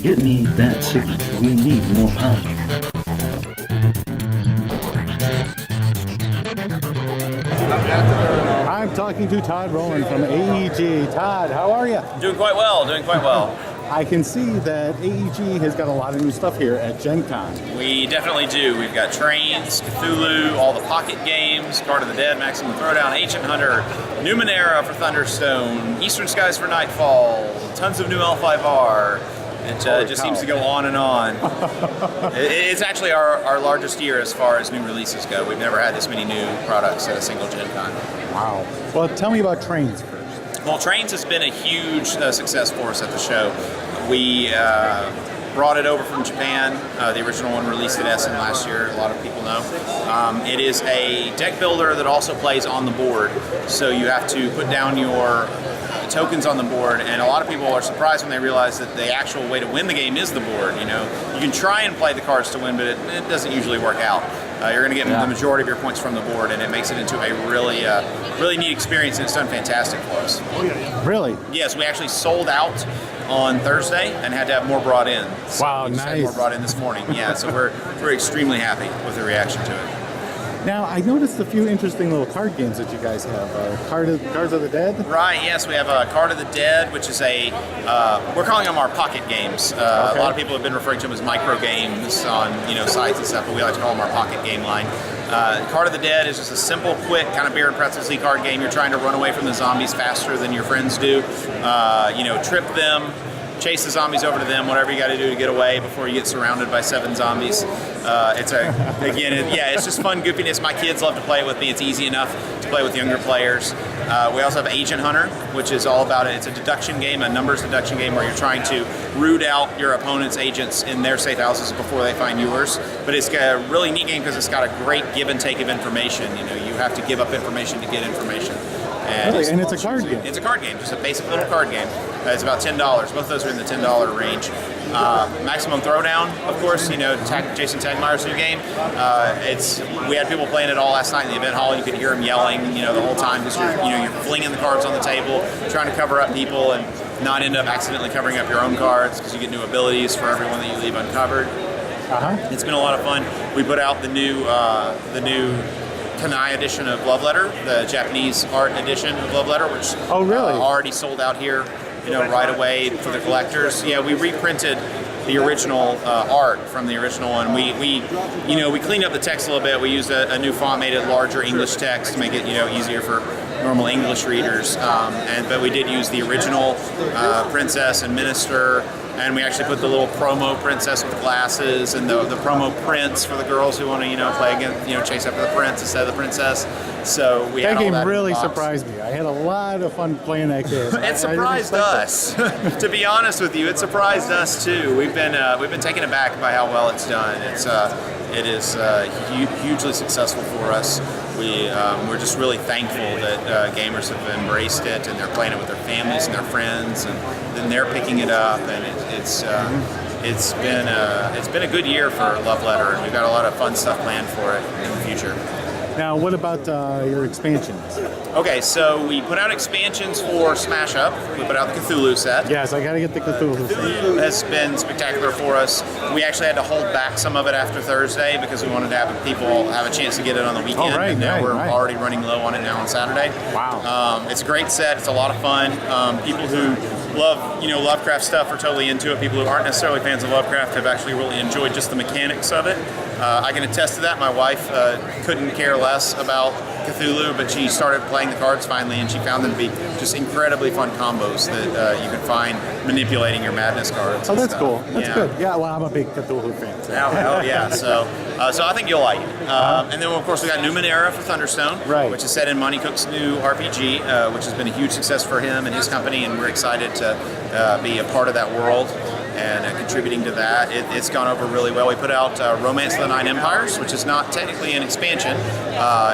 Get me that signal. We need more power. I'm talking to Todd Rowland from AEG. Todd, how are you? Doing quite well, doing quite well. I can see that AEG has got a lot of new stuff here at Gen Con. We definitely do. We've got Trains, Cthulhu, all the pocket games, Card of the Dead, Maximum Throwdown, Ancient Hunter, Numenera for Thunderstone, Eastern Skies for Nightfall, tons of new L5R. It just seems to go on and on. It's actually our largest year as far as new releases go. We've never had this many new products at a single Gen Con. Wow. Well, tell me about Trains first. Well, Trains has been a huge success for us at the show. We brought it over from Japan. The original one released at Essen last year, a lot of people know. It is a deck builder that also plays on the board. So you have to put down your tokens on the board, and a lot of people are surprised when they realize that the actual way to win the game is the board. You know, you can try and play the cards to win, but it doesn't usually work out. You're going to get the majority of your points from the board, and it makes it into a really neat experience, and it's done fantastic for us. Really? Yes, we actually sold out on Thursday and had to have more brought in. So wow, we just nice. Had more brought in this morning. Yeah, so we're extremely happy with the reaction to it. Now, I noticed a few interesting little card games that you guys have. Cards of the Dead? Right, yes, we have a Card of the Dead, which is we're calling them our pocket games. Okay. A lot of people have been referring to them as micro games on sites and stuff, but we like to call them our pocket game line. Card of the Dead is just a simple, quick, kind of beer and pretzels-y card game. You're trying to run away from the zombies faster than your friends do. Trip them, chase the zombies over to them, whatever you got to do to get away before you get surrounded by 7 zombies. It's just fun goofiness. My kids love to play it with me. It's easy enough to play with younger players. We also have Agent Hunter, which is all about it. It's a deduction game, a numbers deduction game where you're trying to root out your opponent's agents in their safe houses before they find yours. But it's a really neat game because it's got a great give and take of information. You have to give up information to get information. And it's a card game. It's a card game, just a basic little card game. It's about $10. Both of those are in the $10 range. Maximum Throwdown, of course, Jason Tagmeyer's new game. We had people playing it all last night in the event hall. You could hear them yelling, the whole time because you're flinging the cards on the table, trying to cover up people and not end up accidentally covering up your own cards because you get new abilities for everyone that you leave uncovered. It's been a lot of fun. We put out the new Cheney edition of Love Letter, the Japanese art edition of Love Letter, which already sold out here, right away for the collectors. Yeah, we reprinted the original art from the original one. We cleaned up the text a little bit. We used a new font, made it larger English text to make it easier for normal English readers. But we did use the original princess and minister. And we actually put the little promo princess with the glasses and the promo prince for the girls who want to, play against, chase after the prince instead of the princess. So we had all that. That game really surprised me. I had a lot of fun playing that game. It surprised us. To be honest with you, it surprised us too. We've been taken aback by how well it's done. It is hugely successful for us. We're just really thankful that gamers have embraced it and they're playing it with their families and their friends, and then they're picking it up, and it's been a good year for Love Letter, and we've got a lot of fun stuff planned for it in the future. Now, what about your expansions? Okay, so we put out expansions for Smash Up. We put out the Cthulhu set. Yes, I got to get the Cthulhu set. Cthulhu has been spectacular for us. We actually had to hold back some of it after Thursday because we wanted to have people have a chance to get it on the weekend. And now we're already running low on it now on Saturday. Wow. It's a great set. It's a lot of fun. People who love Lovecraft stuff are totally into it. People who aren't necessarily fans of Lovecraft have actually really enjoyed just the mechanics of it. I can attest to that. My wife couldn't care less about Cthulhu, but she started playing the cards finally, and she found them to be just incredibly fun combos that you can find manipulating your madness cards. Oh, that's cool. That's good. Yeah, well, I'm a big Cthulhu fan. So. Oh, yeah. So I think you'll like it. And then, of course, we got Numenera for Thunderstone, which is set in Monty Cook's new RPG, which has been a huge success for him and his company, and we're excited to be a part of that world and contributing to that. It's gone over really well. We put out Romance of the Nine Empires, which is not technically an expansion.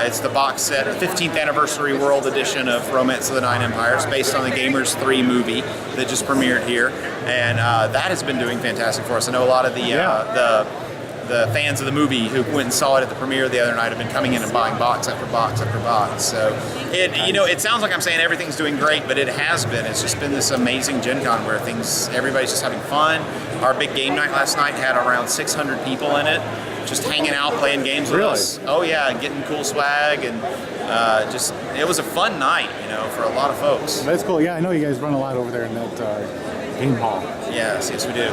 It's the box set, 15th Anniversary World Edition of Romance of the Nine Empires, based on the Gamers 3 movie that just premiered here. And that has been doing fantastic for us. I know a lot of the the fans of the movie who went and saw it at the premiere the other night have been coming in and buying box after box after box. So it sounds like I'm saying everything's doing great, but it has been. It's just been this amazing Gen Con where everybody's just having fun. Our big game night last night had around 600 people in it, just hanging out, playing games with us. Oh yeah, getting cool swag, and it was a fun night, for a lot of folks. That's cool. Yeah, I know you guys run a lot over there in that game hall. Yes, we do.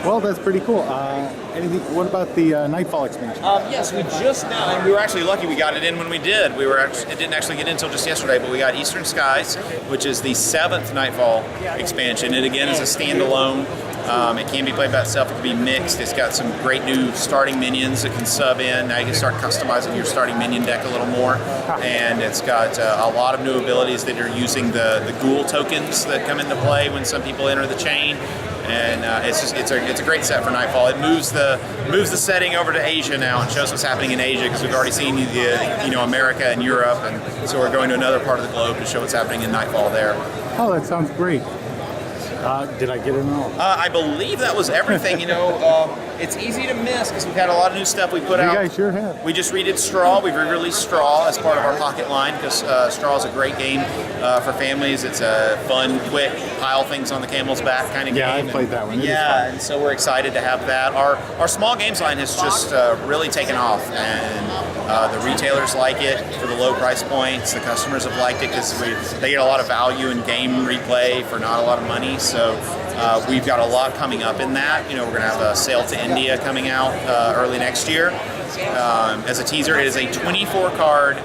Well, that's pretty cool. What about the Nightfall expansion? Yes, we just now, and we were actually lucky we got it in when we did. It didn't actually get in until just yesterday, but we got Eastern Skies, which is the 7th Nightfall expansion. It again is a standalone. It can be played by itself. It can be mixed. It's got some great new starting minions that can sub in. Now you can start customizing your starting minion deck a little more. And it's got a lot of new abilities that are using the ghoul tokens that come into play when some people enter the chain. And it's a great set for Nightfall. It moves the setting over to Asia now and shows what's happening in Asia, because we've already seen America and Europe, and so we're going to another part of the globe to show what's happening in Nightfall there. Oh, that sounds great. Did I get it all? I believe that was everything. It's easy to miss because we've had a lot of new stuff we put out. You guys sure have. We just redid Straw. We've re-released Straw as part of our Pocket line, because Straw is a great game for families. It's a fun, quick, pile things on the camel's back kind of game. Yeah, I played that one. And so we're excited to have that. Our small games line has just really taken off, and the retailers like it for the low price points. The customers have liked it because they get a lot of value in game replay for not a lot of money. So we've got a lot coming up in that. We're going to have a Sail to India coming out early next year. As a teaser, it is a 24-card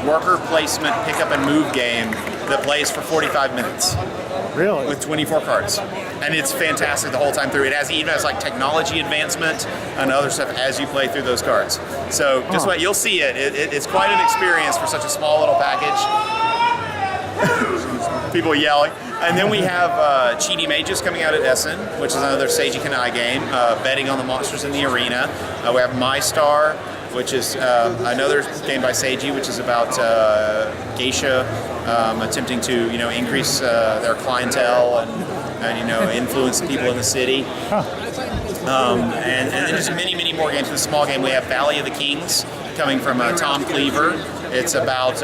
worker placement pick up and move game that plays for 45 minutes. Really? With 24 cards. And it's fantastic the whole time through. It even has like technology advancement and other stuff as you play through those cards. So just what you'll see it's quite an experience for such a small little package. People yelling. And then we have Cheney Mages coming out at Essen, which is another Seiji Kanai game, betting on the monsters in the arena. We have My Star, which is another game by Seiji, which is about geisha attempting to increase their clientele and influence people in the city. And then just many more games. In the small game, we have Valley of the Kings coming from Tom Cleaver. It's about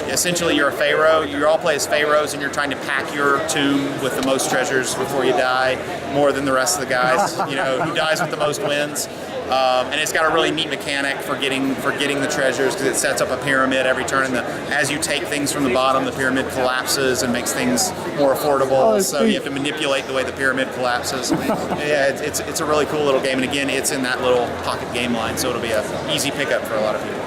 essentially you're a pharaoh. You all play as pharaohs, and you're trying to pack your tomb with the most treasures before you die, more than the rest of the guys. Who dies with the most wins. And it's got a really neat mechanic for getting the treasures, because it sets up a pyramid every turn. And as you take things from the bottom, the pyramid collapses and makes things more affordable. So you have to manipulate the way the pyramid collapses. Yeah, it's a really cool little game. And again, it's in that little pocket game line, so it'll be an easy pickup for a lot of people.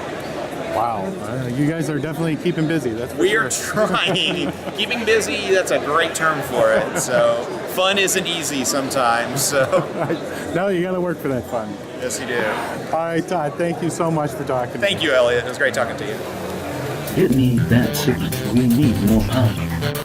Wow, you guys are definitely keeping busy. That's for We're trying. Keeping busy, that's a great term for it. So fun isn't easy sometimes. So no, you got to work for that fun. Yes, you do. All right, Todd, thank you so much for talking. Thank you, Elliott. It was great talking to you. It needs that signal. We need more power.